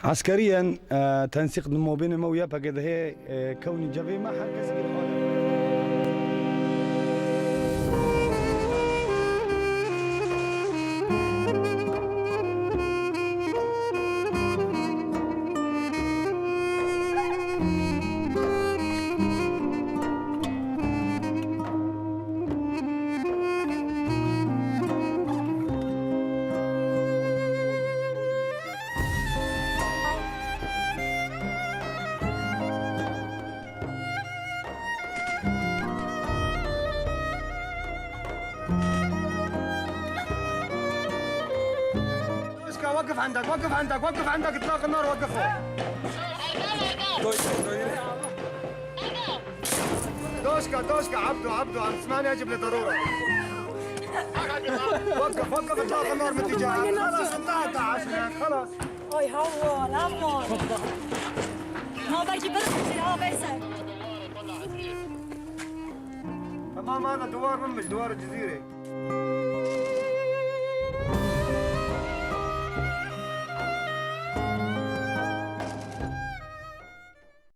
عسكريا تنسيق نمو بين مويا بقد هي كوني جبي ما حد كسر وقف عندك وقف عندك وقف عندك اطلاق النار وقفه. دوشكا عبدو عم تسمعني اجيب لي ضروره. وقف اطلاق النار من اتجاهك. خلاص انتهت عشان خلاص. اوي هون ما باجي برا بيسك. تمام هذا دوار منمش دوار الجزيره.